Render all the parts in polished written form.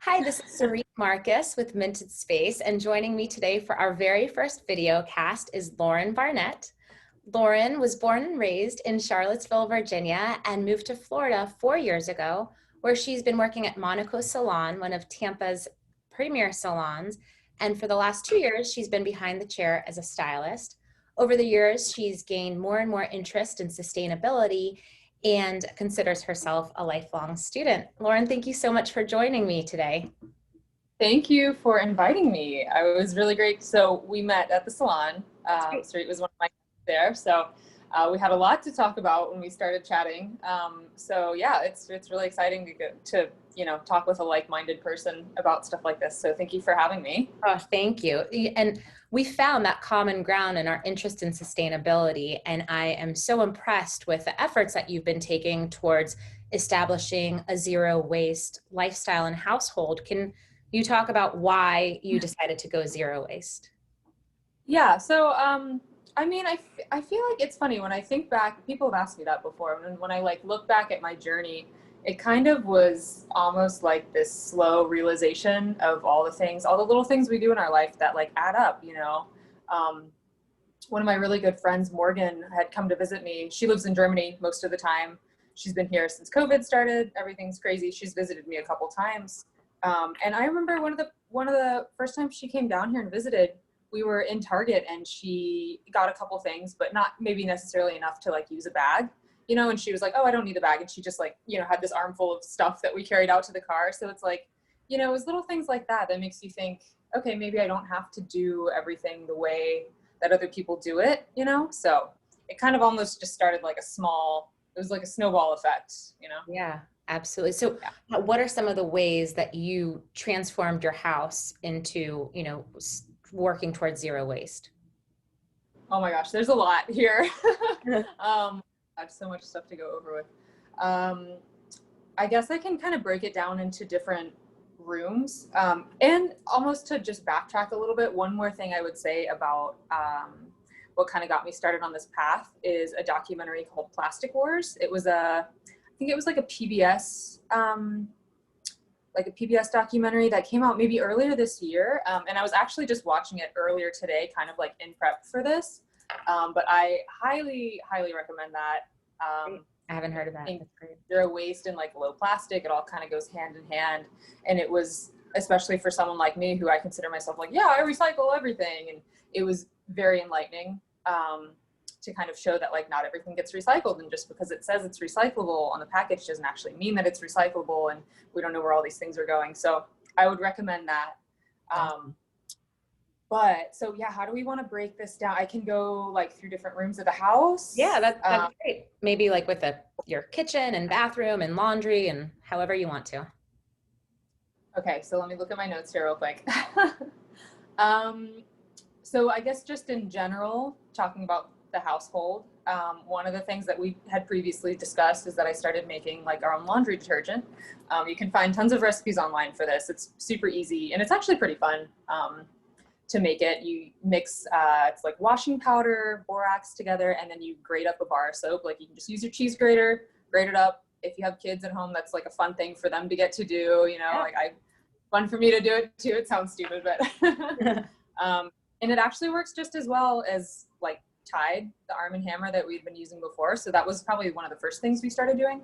Hi, this is Sarit Marcus with Minted Space, and joining me today for our very first video cast is Lauren Barnett. Lauren was born and raised in Charlottesville, Virginia, and moved to Florida 4 years ago, where she's been working at Monaco Salon, one of Tampa's premier salons. And for the last 2 years, she's been behind the chair as a stylist. Over the years, she's gained more and more interest in sustainability and considers herself a lifelong student. Lauren, thank you so much for joining me today. Thank you for inviting me. I was really great. So we met at the salon. Sarit was one of my there. So we had a lot to talk about when we started chatting. So yeah, it's really exciting to get to talk with a like-minded person about stuff like this. So thank you for having me. Oh, thank you. And we found that common ground in our interest in sustainability. And I am so impressed with the efforts that you've been taking towards establishing a zero waste lifestyle and household. Can you talk about why you decided to go zero waste? Yeah. So I feel like it's funny when I think back, people have asked me that before. And when I look back at my journey, it kind of was almost like this slow realization of all the little things we do in our life that add up, One of my really good friends, Morgan, had come to visit me. She lives in Germany most of the time. She's been here since COVID started. Everything's crazy. She's visited me a couple times. And I remember one of the first times she came down here and visited, we were in Target and she got a couple things, but not maybe necessarily enough to use a bag. And she was like, oh, I don't need the bag. And she just had this armful of stuff that we carried out to the car. So it's it was little things like that that makes you think, okay, maybe I don't have to do everything the way that other people do it, So it kind of almost just started it was like a snowball effect, Yeah, absolutely. So what are some of the ways that you transformed your house into, working towards zero waste? Oh my gosh, there's a lot here. I have so much stuff to go over with. I guess I can kind of break it down into different rooms. And almost to just backtrack a little bit, one more thing I would say about what kind of got me started on this path is a documentary called Plastic Wars. I think it was like a PBS documentary that came out maybe earlier this year. And I was actually just watching it earlier today, kind of in prep for this. But I highly, highly recommend that. I haven't heard of that. That's great. Zero waste and low plastic, it all kind of goes hand in hand. And it was, especially for someone like me, who I consider myself yeah, I recycle everything. And it was very enlightening to kind of show that not everything gets recycled. And just because it says it's recyclable on the package doesn't actually mean that it's recyclable. And we don't know where all these things are going. So I would recommend that. But so yeah, how do we want to break this down? I can go through different rooms of the house. Yeah, that's great. Maybe with your kitchen and bathroom and laundry and however you want to. Okay, so let me look at my notes here real quick. So I guess just in general, talking about the household, one of the things that we had previously discussed is that I started making our own laundry detergent. You can find tons of recipes online for this. It's super easy and it's actually pretty fun. To make it, you mix it's washing powder, borax together, and then you grate up a bar of soap. You can just use your cheese grater, grate it up. If you have kids at home, that's a fun thing for them to get to do. Fun for me to do it too. It sounds stupid, but and it actually works just as well as Tide, the Arm and Hammer that we'd been using before. So that was probably one of the first things we started doing.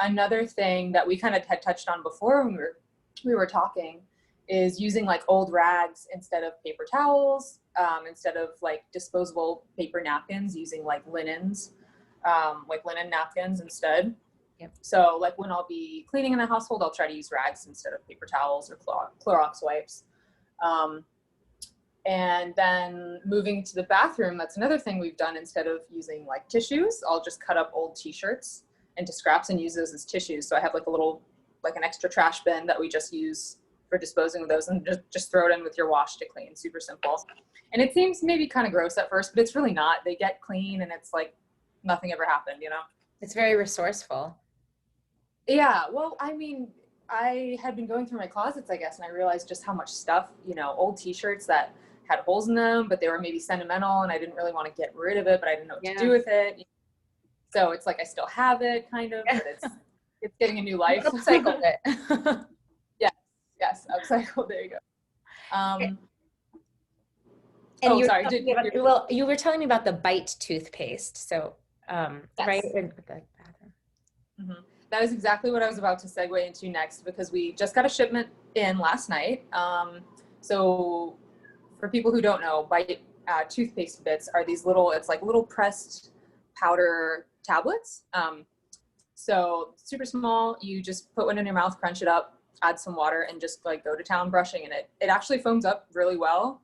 Another thing that we kind of had touched on before when we were talking is using old rags instead of paper towels, instead of disposable paper napkins, using linens, linen napkins instead. Yep. So when I'll be cleaning in the household, I'll try to use rags instead of paper towels or Clorox wipes. And then moving to the bathroom, that's another thing we've done. Instead of using tissues, I'll just cut up old t-shirts into scraps and use those as tissues. So I have a little, an extra trash bin that we just use for disposing of those, and just throw it in with your wash to clean. Super simple. And it seems maybe kind of gross at first, but it's really not. They get clean and it's nothing ever happened, It's very resourceful. Yeah, well, I mean, I had been going through my closets, I guess, and I realized just how much stuff, old t-shirts that had holes in them, but they were maybe sentimental and I didn't really want to get rid of it, but I didn't know what to do with it. So it's I still have it kind of, but it's getting a new life. Upcycled it. Yes, upcycled. There you go. And Oh, you were sorry. telling me about, well, you were telling me about the Bite toothpaste. So, right Yes. in the bathroom. Mhm. That is exactly what I was about to segue into next, because we just got a shipment in last night. So for people who don't know, Bite toothpaste bits are these little, it's like little pressed powder tablets. So super small. You just put one in your mouth, crunch it up, add some water, and just like go to town brushing, and it actually foams up really well.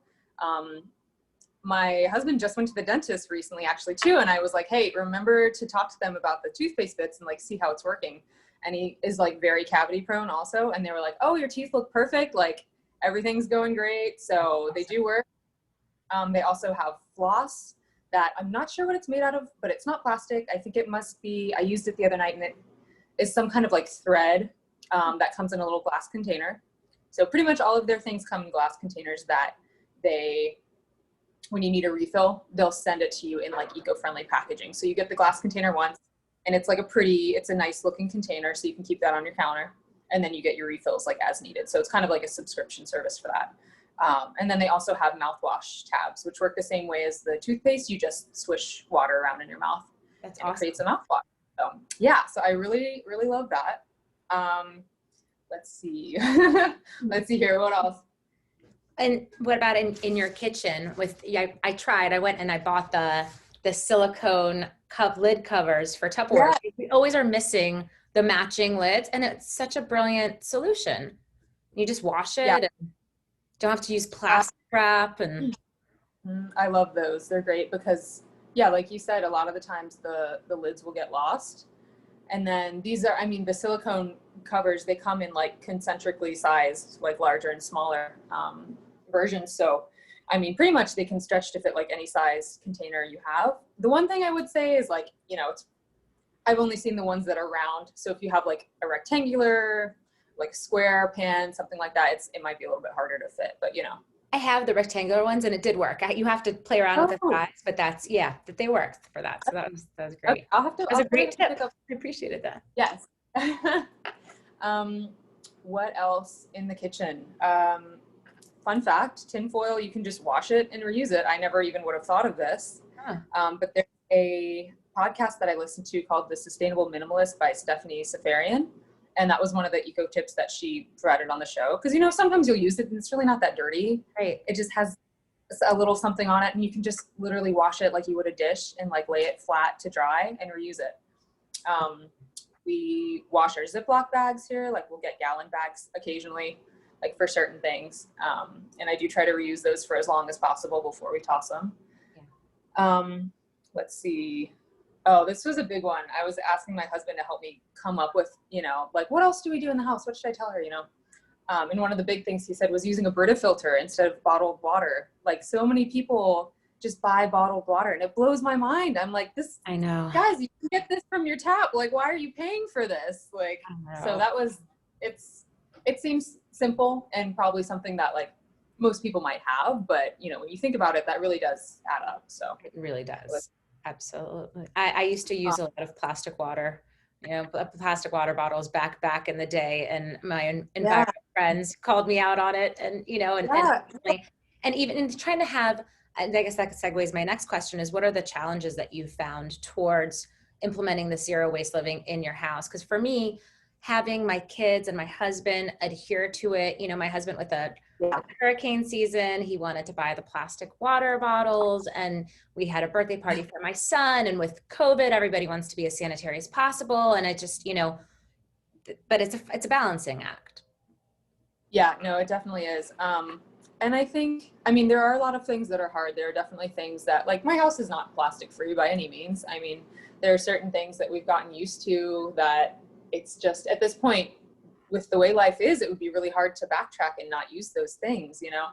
My husband just went to the dentist recently actually too, and I was like, hey, remember to talk to them about the toothpaste bits and like see how it's working. And he is like very cavity prone also, and they were like, oh, your teeth look perfect, like everything's going great. So they do work. They also have floss that I'm not sure what it's made out of, but it's not plastic. I think it must be, I used it the other night, and it is some kind of like thread that comes in a little glass container. So pretty much all of their things come in glass containers that they, when you need a refill, they'll send it to you in like eco-friendly packaging. So you get the glass container once, and it's like it's a nice looking container, so you can keep that on your counter, and then you get your refills like as needed. So it's kind of like a subscription service for that. And then they also have mouthwash tabs, which work the same way as the toothpaste. You just swish water around in your mouth. That's and awesome. It creates a mouthwash. So yeah, so I really, really love that. Let's see. Let's see here. What else? And what about in your kitchen with, I tried, I went and I bought the silicone lid covers for Tupperware. Yeah. We always are missing the matching lids, and it's such a brilliant solution. You just wash it and don't have to use plastic wrap. And I love those. They're great because, yeah, like you said, a lot of the times the lids will get lost. And then these are, I mean, the silicone covers, they come in like concentrically sized, like larger and smaller versions. So, I mean, pretty much they can stretch to fit like any size container you have. The one thing I would say is like, you know, I've only seen the ones that are round. So if you have like a rectangular, like square pan, something like that, it might be a little bit harder to fit, but you know. I have the rectangular ones, and it did work. You have to play around with the size, but that they worked for that. So that was great. Okay, I'll have to. That was a great tip. Pick up. I appreciated that. Yes. What else in the kitchen? Fun fact: tinfoil, you can just wash it and reuse it. I never even would have thought of this. Huh. But there's a podcast that I listened to called The Sustainable Minimalist by Stephanie Safarian. And that was one of the eco tips that she provided on the show. Because, you know, sometimes you'll use it and it's really not that dirty. Right. It just has a little something on it, and you can just literally wash it like you would a dish and like lay it flat to dry and reuse it. We wash our Ziploc bags here. Like we'll get gallon bags occasionally, like for certain things. And I do try to reuse those for as long as possible before we toss them. Yeah. Let's see. Oh, this was a big one. I was asking my husband to help me come up with, you know, like, what else do we do in the house? What should I tell her, you know? And one of the big things he said was using a Brita filter instead of bottled water. Like so many people just buy bottled water, and it blows my mind. I'm like, I know. Guys, you can get this from your tap. Like, why are you paying for this? Like, so that was, it seems simple and probably something that like most people might have, but you know, when you think about it, that really does add up. So it really does. Absolutely. I used to use a lot of plastic water, you know, plastic water bottles back in the day, and my environment friends called me out on it, and you know, and even in trying to have, and I guess that segues my next question is, what are the challenges that you found towards implementing the zero waste living in your house? Because for me, having my kids and my husband adhere to it, you know, my husband with a hurricane season, he wanted to buy the plastic water bottles, and we had a birthday party for my son, and with COVID, everybody wants to be as sanitary as possible, and I just, you know, but it's a balancing act. Yeah, no, it definitely is. And I think, I mean, there are a lot of things that are hard. There are definitely things that, like, my house is not plastic free by any means. I mean, there are certain things that we've gotten used to that it's just, at this point, with the way life is, it would be really hard to backtrack and not use those things, you know?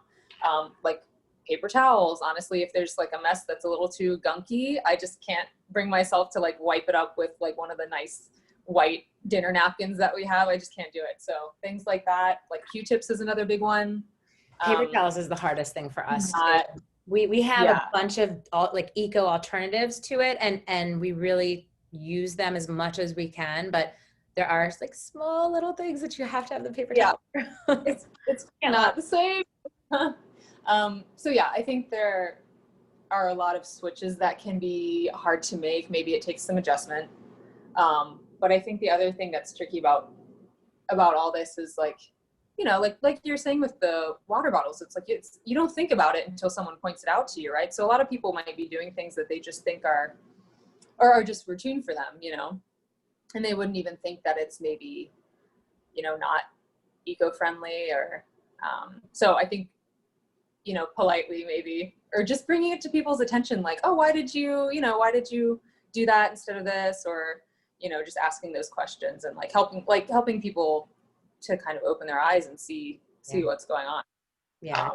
Like paper towels, honestly, if there's like a mess that's a little too gunky, I just can't bring myself to like wipe it up with like one of the nice white dinner napkins that we have. I just can't do it. So things like that, like Q-tips is another big one. Paper towels is the hardest thing for us. We have a bunch of like eco alternatives to it, and we really use them as much as we can, but there are like small little things that you have to have the paper Yeah, towel. it's Cannot. not the same. So yeah, I think there are a lot of switches that can be hard to make. Maybe it takes some adjustment. But I think the other thing that's tricky about all this is like, you know, like you're saying with the water bottles, it's like you don't think about it until someone points it out to you, right? So a lot of people might be doing things that they just think are just routine for them, you know, and they wouldn't even think that it's maybe, you know, not eco-friendly or so I think, you know, politely maybe, or just bringing it to people's attention, like, oh, why did you do that instead of this, or, you know, just asking those questions and like helping people to kind of open their eyes and see Yeah. what's going on. Yeah.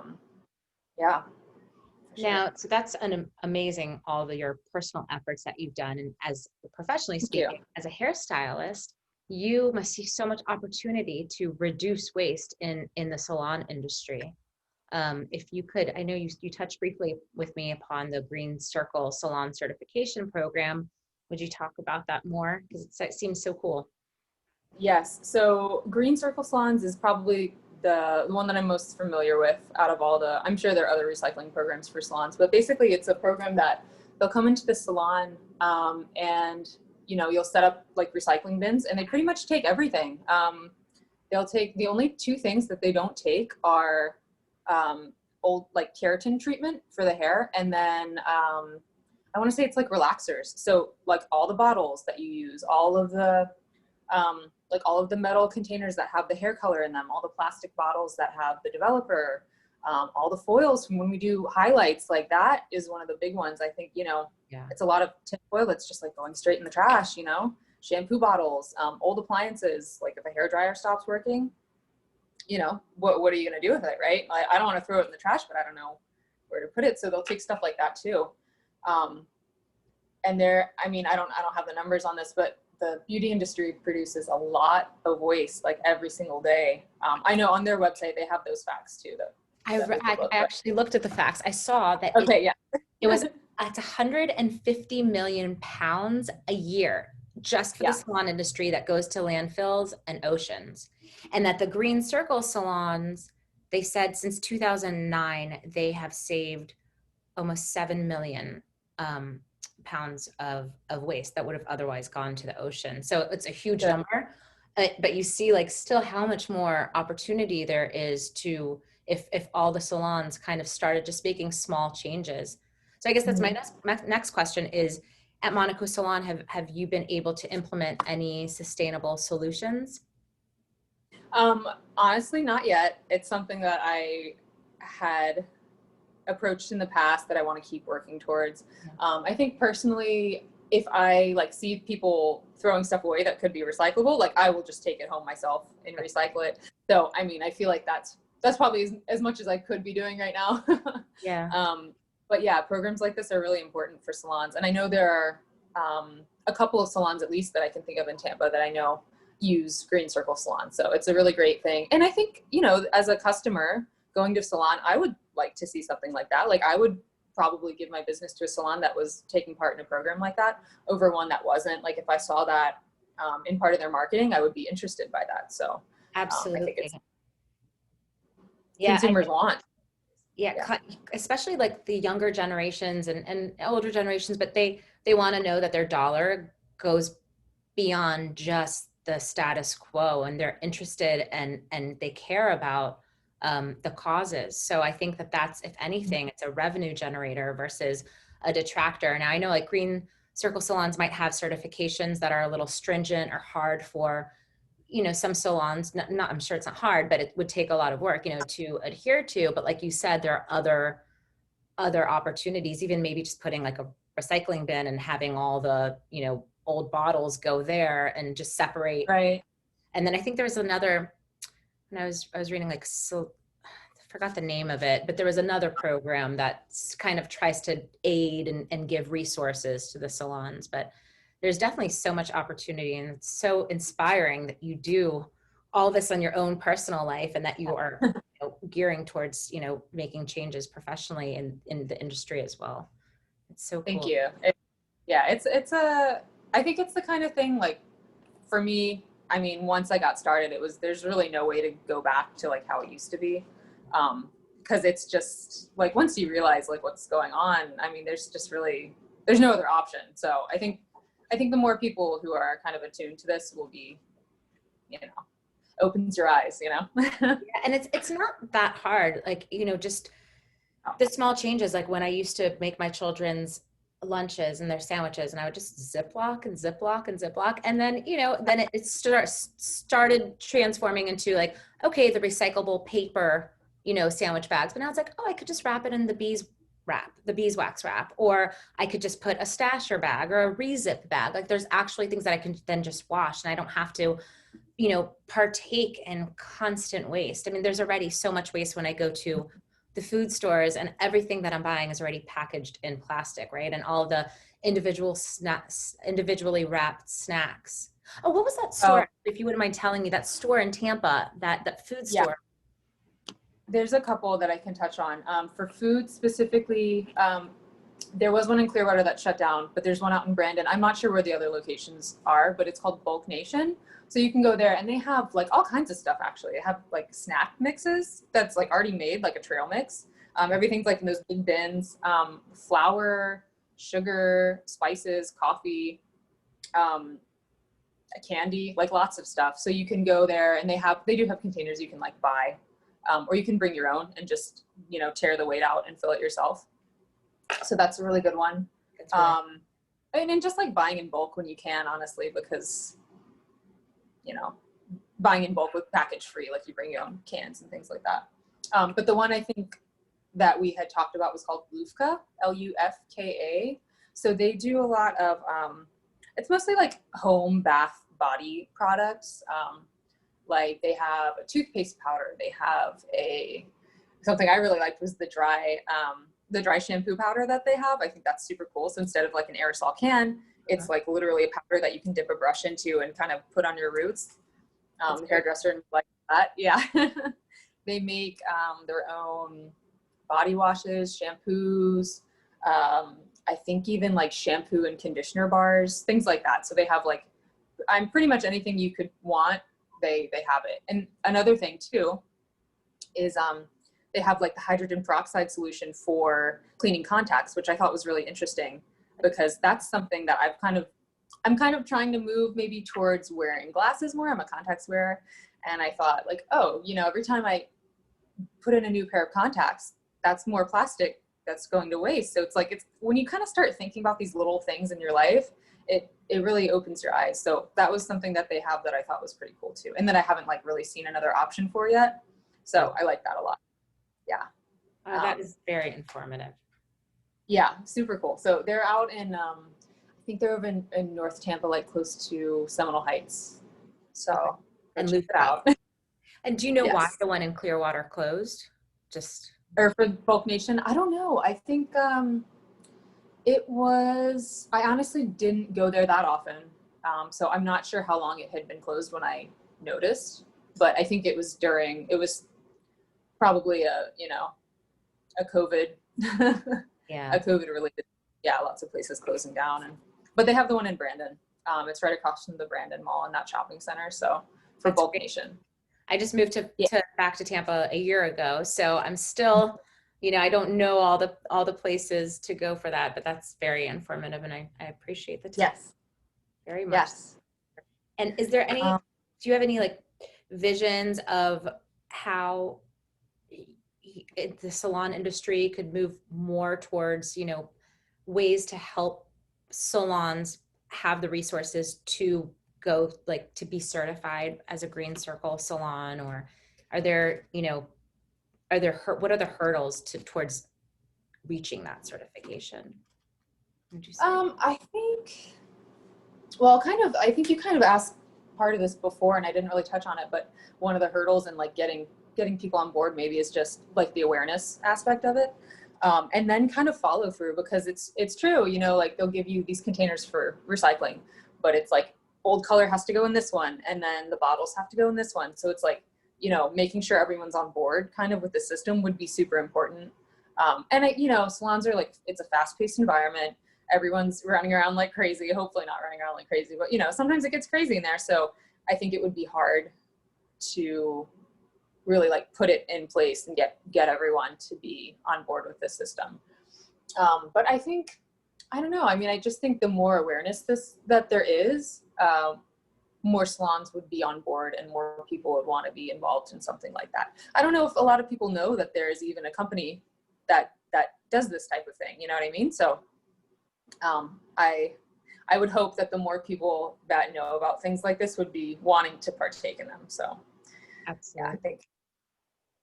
Yeah. For sure. Now, so that's an amazing, all of your personal efforts that you've done. And as professionally Thank you. speaking, as a hairstylist, you must see so much opportunity to reduce waste in the salon industry. If you could, I know you touched briefly with me upon the Green Circle Salon Certification Program. Would you talk about that more? Because it seems so cool. Yes. So Green Circle Salons is probably the one that I'm most familiar with out of all the, I'm sure there are other recycling programs for salons, but basically it's a program that they'll come into the salon and, you know, you'll set up like recycling bins and they pretty much take everything. They'll take, the only two things that they don't take are old like keratin treatment for the hair, and then I want to say it's like relaxers. So like all the bottles that you use, all of the like all of the metal containers that have the hair color in them, all the plastic bottles that have the developer, all the foils from when we do highlights, like that is one of the big ones. I think, you know, Yeah. it's a lot of tin foil that's just like going straight in the trash, you know, shampoo bottles, old appliances, like if a hair dryer stops working, you know, what are you going to do with it, right? I don't want to throw it in the trash, but I don't know where to put it. So they'll take stuff like that too. And there, I mean, I don't have the numbers on this, but the beauty industry produces a lot of waste like every single day. I know on their website they have those facts too. I actually looked at the facts. I saw that Okay, yeah. it was it's 150 million pounds a year just for the salon industry that goes to landfills and oceans. And that the Green Circle salons, they said since 2009, they have saved almost 7 million pounds of waste that would have otherwise gone to the ocean. So it's a huge number, but you see like still how much more opportunity there is to, if all the salons kind of started just making small changes. So I guess that's my next question is, at Monaco Salon, have you been able to implement any sustainable solutions? Honestly, not yet. It's something that I had approached in the past that I want to keep working towards. I think personally, if I like see people throwing stuff away that could be recyclable, like I will just take it home myself and recycle it. So, I mean, I feel like that's probably as much as I could be doing right now. Yeah. But yeah, programs like this are really important for salons. And I know there are a couple of salons at least that I can think of in Tampa that I know use Green Circle Salon. So it's a really great thing. And I think, you know, as a customer going to a salon, I would like to see something like that. Like I would probably give my business to a salon that was taking part in a program like that over one that wasn't. Like if I saw that in part of their marketing, I would be interested by that. So Absolutely. I think it's yeah, consumers want. Yeah, especially like the younger generations and older generations, but they want to know that their dollar goes beyond just the status quo, and they're interested and they care about the causes. So I think that that's, if anything, it's a revenue generator versus a detractor. Now I know like Green Circle salons might have certifications that are a little stringent or hard for, you know, some salons, not, I'm sure it's not hard, but it would take a lot of work, you know, to adhere to. But like you said, there are other opportunities, even maybe just putting like a recycling bin and having all the, you know, old bottles go there and just separate. Right. And then I think there was another, and I was reading like, so I forgot the name of it, but there was another program that kind of tries to aid and give resources to the salons. But there's definitely so much opportunity, and it's so inspiring that you do all this on your own personal life and that you are gearing towards, you know, making changes professionally in the industry as well. It's so cool. Thank you. I think it's the kind of thing, like for me, I mean, once I got started, there's really no way to go back to like how it used to be. Cause it's just like, once you realize like what's going on, I mean, there's no other option. So I think the more people who are kind of attuned to this will be, opens your eyes, Yeah, and it's not that hard. Like, just the small changes, like when I used to make my children's lunches and their sandwiches, and I would just Ziploc and Ziploc and Ziploc. And then, then it started transforming into like, okay, the recyclable paper, sandwich bags. But now it's like, oh, I could just wrap it in the beeswax wrap, or I could just put a stasher bag or a rezip bag. Like there's actually things that I can then just wash, and I don't have to, partake in constant waste. I mean, there's already so much waste when I go to the food stores, and everything that I'm buying is already packaged in plastic, right? And all the individually wrapped snacks. Oh, what was that store? If you wouldn't mind telling me, that store in Tampa, that food store. There's a couple that I can touch on. For food specifically, there was one in Clearwater that shut down, but there's one out in Brandon. I'm not sure where the other locations are, but it's called Bulk Nation. So you can go there, and they have like all kinds of stuff. Actually, they have like snack mixes that's like already made, like a trail mix. Everything's like in those big bins, flour, sugar, spices, coffee, candy, like lots of stuff. So you can go there, and they do have containers you can like buy, or you can bring your own and just, tear the weight out and fill it yourself. So that's a really good one. And just like buying in bulk when you can, honestly, because, buying in bulk with package free, like you bring your own cans and things like that. But the one I think that we had talked about was called Lufka, Lufka. So they do a lot of, it's mostly like home bath body products. Like they have a toothpaste powder. They have something I really liked was the dry shampoo powder that they have. I think that's super cool. So instead of like an aerosol can, it's like literally a powder that you can dip a brush into and kind of put on your roots. The hairdresser like that. Yeah. They make their own body washes, shampoos, I think even like shampoo and conditioner bars, things like that. So they have like, I'm pretty much anything you could want, they have it. And another thing too is they have like the hydrogen peroxide solution for cleaning contacts, which I thought was really interesting, because that's something that I'm kind of trying to move maybe towards wearing glasses more. I'm a contacts wearer. And I thought like, oh, every time I put in a new pair of contacts, that's more plastic that's going to waste. So it's like, it's when you kind of start thinking about these little things in your life, it really opens your eyes. So that was something that they have that I thought was pretty cool too. And that I haven't like really seen another option for yet. So I like that a lot. Yeah. That is very informative. Yeah. Super cool. So they're out in, I think they're over in North Tampa, like close to Seminole Heights. So and check it out. And do you know why the one in Clearwater closed? Or for Bulk Nation? I don't know. I think I honestly didn't go there that often. So I'm not sure how long it had been closed when I noticed, but I think it was probably a COVID, a COVID related, lots of places closing down. But they have the one in Brandon. It's right across from the Brandon Mall and that shopping center. So for Bulk Nation. I just moved back to Tampa a year ago, so I'm still, I don't know all the places to go for that, but that's very informative, and I appreciate the tip. Yes, very much. Yes. And is there any? Do you have any like visions of how the salon industry could move more towards, ways to help salons have the resources to go like to be certified as a Green Circle salon, or are there, what are the hurdles towards reaching that certification? Would you say? I think you kind of asked part of this before and I didn't really touch on it, but one of the hurdles in like getting people on board maybe is just like the awareness aspect of it. And then kind of follow through, because it's true, like they'll give you these containers for recycling, but it's like old color has to go in this one, and then the bottles have to go in this one. So it's like, making sure everyone's on board kind of with the system would be super important. And salons are like, it's a fast-paced environment. Everyone's running around like crazy, hopefully not running around like crazy, but sometimes it gets crazy in there. So I think it would be hard to really like put it in place and get everyone to be on board with this system. But I think, I don't know. I mean, I just think the more awareness that there is, more salons would be on board and more people would want to be involved in something like that. I don't know if a lot of people know that there is even a company that does this type of thing. You know what I mean? So I would hope that the more people that know about things like this would be wanting to partake in them. So Absolutely. yeah, I think.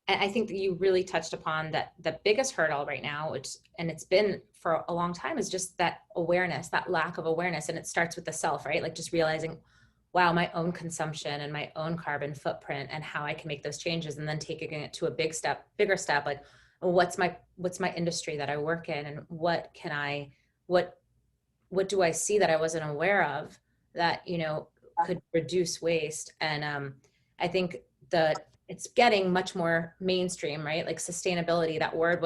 And I think that you really touched upon that the biggest hurdle right now, and it's been for a long time, is just that awareness, that lack of awareness. And it starts with the self, right? Like just realizing, wow, my own consumption and my own carbon footprint and how I can make those changes, and then taking it to a bigger step, like what's my industry that I work in, and what do I see that I wasn't aware of that, could reduce waste. And I think it's getting much more mainstream, right? Like sustainability, that word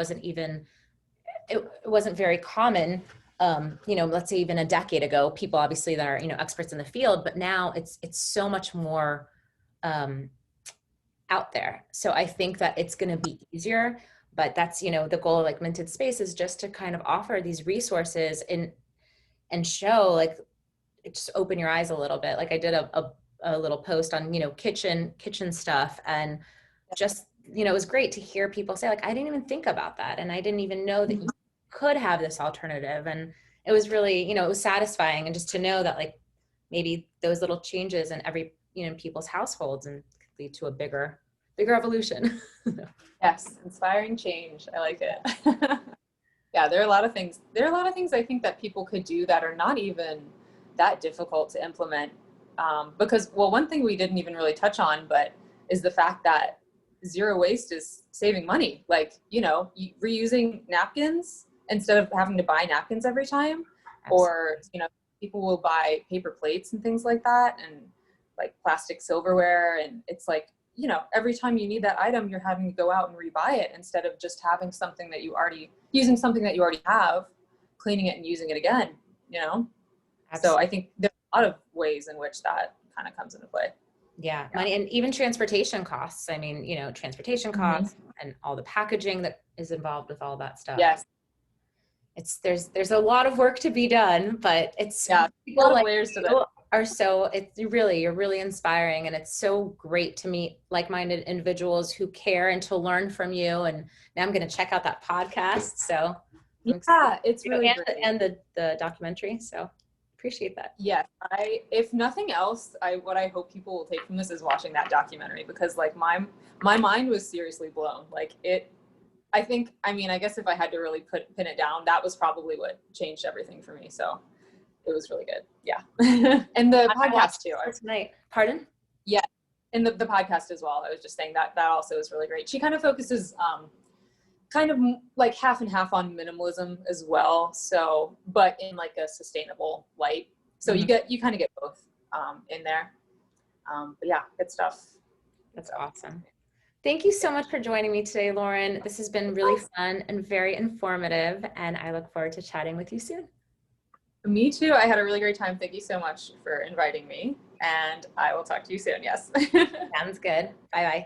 it wasn't very common. Let's say even a decade ago, people obviously that are, experts in the field, but now it's so much more out there. So I think that it's going to be easier, but that's, the goal of like Minted Space is just to kind of offer these resources and show, like, just open your eyes a little bit. Like I did a little post on, kitchen stuff, and just, it was great to hear people say like, I didn't even think about that. And I didn't even know that you could have this alternative. And it was really, it was satisfying. And just to know that like maybe those little changes in every, people's households and lead to a bigger evolution. Yes. Inspiring change. I like it. Yeah. There are a lot of things I think that people could do that are not even that difficult to implement. Because, well, one thing we didn't even really touch on, but is the fact that zero waste is saving money. Like, reusing napkins instead of having to buy napkins every time. Absolutely. Or, people will buy paper plates and things like that, and like plastic silverware. And it's like, every time you need that item, you're having to go out and rebuy it instead of just having using something that you already have, cleaning it and using it again, Absolutely. So I think there's a lot of ways in which that kind of comes into play. Yeah, money, and even transportation costs. I mean, transportation costs and all the packaging that is involved with all that stuff. Yes. There's a lot of work to be done, but it's a lot of layers to that. You're really inspiring, and it's so great to meet like-minded individuals who care and to learn from you. And now I'm going to check out that podcast. So yeah, it's really great. And the documentary. So appreciate that. Yes. If nothing else, what I hope people will take from this is watching that documentary, because like my mind was seriously blown. Like I guess if I had to really pin it down, that was probably what changed everything for me. So it was really good. Yeah. And the podcast too. Tonight. Pardon? Yeah. And the podcast as well. I was just saying that also is really great. She kind of focuses, kind of like half and half on minimalism as well. So, but in like a sustainable light. So you kind of get both, in there. But yeah, good stuff. That's awesome. Thank you so much for joining me today, Lauren. This has been really fun and very informative, and I look forward to chatting with you soon. Me too. I had a really great time. Thank you so much for inviting me, and I will talk to you soon. Yes. Sounds good. Bye-bye.